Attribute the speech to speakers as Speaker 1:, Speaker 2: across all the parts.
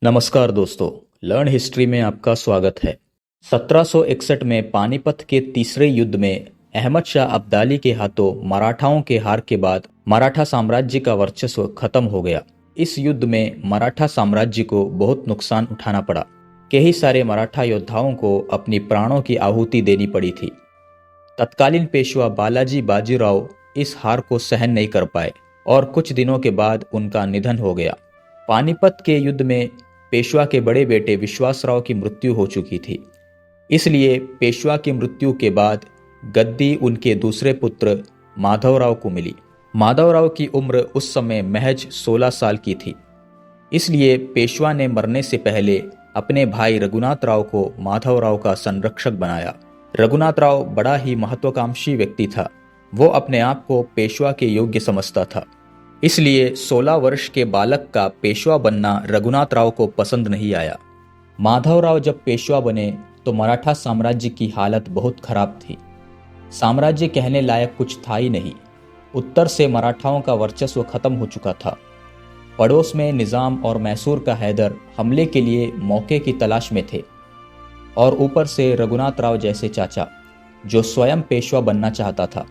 Speaker 1: नमस्कार दोस्तों, learn history में आपका स्वागत है। 1761 में पानीपत के तीसरे युद्ध में अहमद शाह अब्दाली के हाथों मराठाओं के हार के बाद मराठा साम्राज्य का वर्चस्व खत्म हो गया। इस युद्ध में मराठा साम्राज्य को बहुत नुकसान उठाना पड़ा। कई सारे मराठा योद्धाओं को अपनी प्राणों की आहुति देनी पड़ी थी। तत्कालीन पेशवा बालाजी बाजीराव इस हार को सहन नहीं कर पाए और कुछ दिनों के बाद उनका निधन हो गया। पानीपत के युद्ध में पेशवा के बड़े बेटे विश्वासराव की मृत्यु हो चुकी थी, इसलिए पेशवा की मृत्यु के बाद गद्दी उनके दूसरे पुत्र माधवराव को मिली। माधवराव की उम्र उस समय महज 16 साल की थी, इसलिए पेशवा ने मरने से पहले अपने भाई रघुनाथ राव को माधवराव का संरक्षक बनाया। रघुनाथ राव बड़ा ही महत्वाकांक्षी व्यक्ति था। वो अपने आप को पेशवा के योग्य समझता था, इसलिए 16 वर्ष के बालक का पेशवा बनना रघुनाथ राव को पसंद नहीं आया। माधवराव जब पेशवा बने तो मराठा साम्राज्य की हालत बहुत खराब थी। साम्राज्य कहने लायक कुछ था ही नहीं। उत्तर से मराठाओं का वर्चस्व खत्म हो चुका था। पड़ोस में निजाम और मैसूर का हैदर हमले के लिए मौके की तलाश में थे, और ऊपर से रघुनाथ राव जैसे चाचा जो स्वयं पेशवा बनना चाहता था।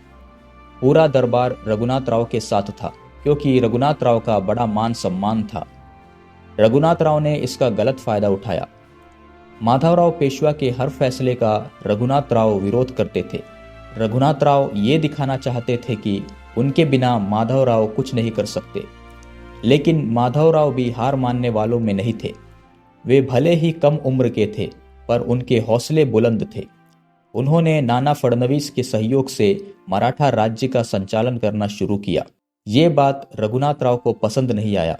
Speaker 1: पूरा दरबार रघुनाथ राव के साथ था, क्योंकि रघुनाथ राव का बड़ा मान सम्मान था। रघुनाथ राव ने इसका गलत फायदा उठाया। माधवराव पेशवा के हर फैसले का रघुनाथ राव विरोध करते थे। रघुनाथ राव ये दिखाना चाहते थे कि उनके बिना माधवराव कुछ नहीं कर सकते, लेकिन माधवराव भी हार मानने वालों में नहीं थे। वे भले ही कम उम्र के थे, पर उनके हौसले बुलंद थे। उन्होंने नाना फडणवीस के सहयोग से मराठा राज्य का संचालन करना शुरू किया। ये बात रघुनाथ राव को पसंद नहीं आया।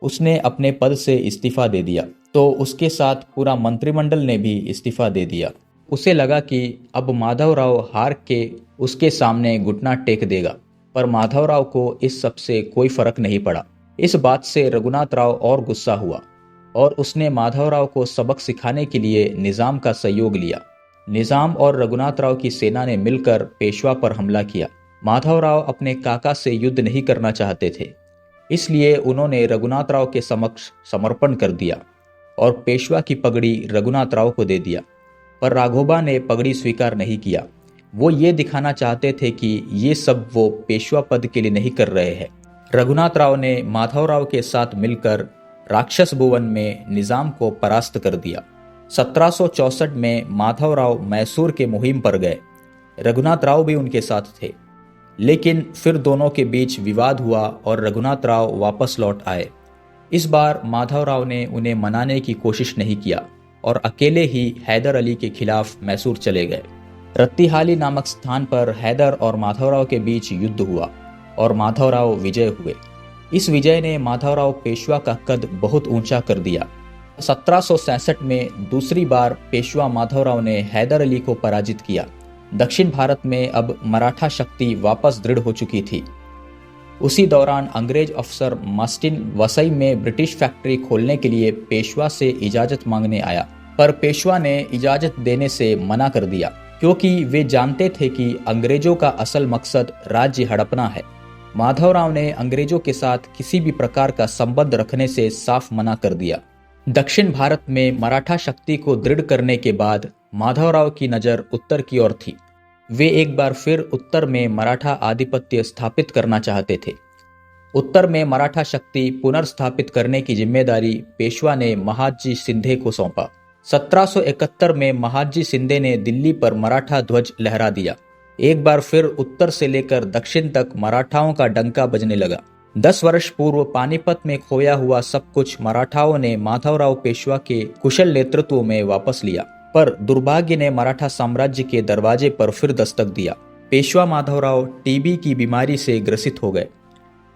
Speaker 1: उसने अपने पद से इस्तीफा दे दिया, तो उसके साथ पूरा मंत्रिमंडल ने भी इस्तीफा दे दिया। उसे लगा कि अब माधवराव हार के उसके सामने घुटना टेक देगा, पर माधवराव को इस सब से कोई फर्क नहीं पड़ा। इस बात से रघुनाथ राव और गुस्सा हुआ और उसने माधवराव को सबक सिखाने के लिए निजाम का सहयोग लिया। निजाम और रघुनाथ राव की सेना ने मिलकर पेशवा पर हमला किया। माधवराव अपने काका से युद्ध नहीं करना चाहते थे, इसलिए उन्होंने रघुनाथ राव के समक्ष समर्पण कर दिया और पेशवा की पगड़ी रघुनाथ राव को दे दिया। पर राघोबा ने पगड़ी स्वीकार नहीं किया। वो ये दिखाना चाहते थे कि ये सब वो पेशवा पद के लिए नहीं कर रहे हैं। रघुनाथ राव ने माधवराव के साथ मिलकर राक्षस भुवन में निजाम को परास्त कर दिया। 1764 में माधवराव मैसूर के मुहिम पर गए। रघुनाथ राव भी उनके साथ थे, लेकिन फिर दोनों के बीच विवाद हुआ और रघुनाथ राव वापस लौट आए। इस बार माधवराव ने उन्हें मनाने की कोशिश नहीं किया और अकेले ही हैदर अली के खिलाफ मैसूर चले गए। रत्तिहाली नामक स्थान पर हैदर और माधवराव के बीच युद्ध हुआ और माधवराव विजय हुए। इस विजय ने माधवराव पेशवा का कद बहुत ऊंचा कर दिया। 1767 में दूसरी बार पेशवा माधवराव ने हैदर अली को पराजित किया। दक्षिण भारत में अब मराठा शक्ति वापस दृढ़ हो चुकी थी। उसी दौरान अंग्रेज अफसर मास्टिन वसई में ब्रिटिश फैक्ट्री खोलने के लिए पेशवा से इजाजत मांगने आया, पर पेशवा ने इजाजत देने से मना कर दिया, क्योंकि वे जानते थे कि अंग्रेजों का असल मकसद राज्य हड़पना है। माधवराव ने अंग्रेजों के साथ किसी भी प्रकार का संबंध रखने से साफ मना कर दिया। दक्षिण भारत में मराठा शक्ति को दृढ़ करने के बाद माधवराव की नज़र उत्तर की ओर थी। वे एक बार फिर उत्तर में मराठा आधिपत्य स्थापित करना चाहते थे। उत्तर में मराठा शक्ति पुनर्स्थापित करने की जिम्मेदारी पेशवा ने महादजी शिंदे को सौंपा। 1771 में महादजी शिंदे ने दिल्ली पर मराठा ध्वज लहरा दिया। एक बार फिर उत्तर से लेकर दक्षिण तक मराठाओं का डंका बजने लगा। 10 वर्ष पूर्व पानीपत में खोया हुआ सब कुछ मराठाओं ने माधवराव पेशवा के कुशल नेतृत्व में वापस लिया, पर दुर्भाग्य ने मराठा साम्राज्य के दरवाजे पर फिर दस्तक दिया। पेशवा माधवराव टीबी की बीमारी से ग्रसित हो गए।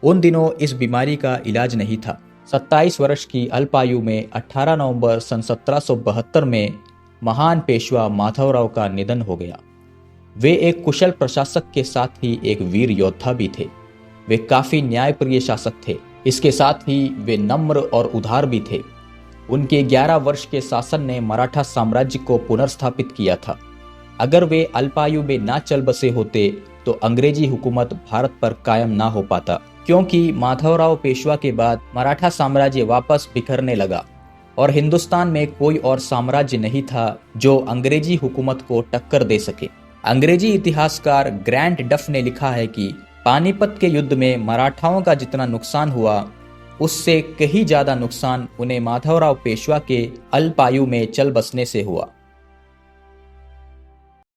Speaker 1: उन दिनों इस बीमारी का इलाज नहीं था। 27 वर्ष की अल्पायु में 18 नवंबर सन 1772 में महान पेशवा माधवराव का निधन हो गया। वे एक कुशल प्रशासक के साथ ही एक वीर योद्धा भी थे। वे काफी न्यायप्रिय शासक थे। इसके साथ ही वे नम्र और उदार भी थे। उनके 11 वर्ष के शासन ने मराठा साम्राज्य को पुनर्स्थापित किया था। अगर वे अल्पायु में ना चल बसे होते तो अंग्रेजी हुकूमत भारत पर कायम ना हो पाता, क्योंकि माधवराव पेशवा के बाद मराठा साम्राज्य वापस बिखरने लगा और हिंदुस्तान में कोई और साम्राज्य नहीं था जो अंग्रेजी हुकूमत को टक्कर दे सके। अंग्रेजी इतिहासकार ग्रैंट डफ ने लिखा है कि पानीपत के युद्ध में मराठाओं का जितना नुकसान हुआ, उससे कहीं ज्यादा नुकसान उन्हें माधवराव पेशवा के अल्पायु में चल बसने से हुआ।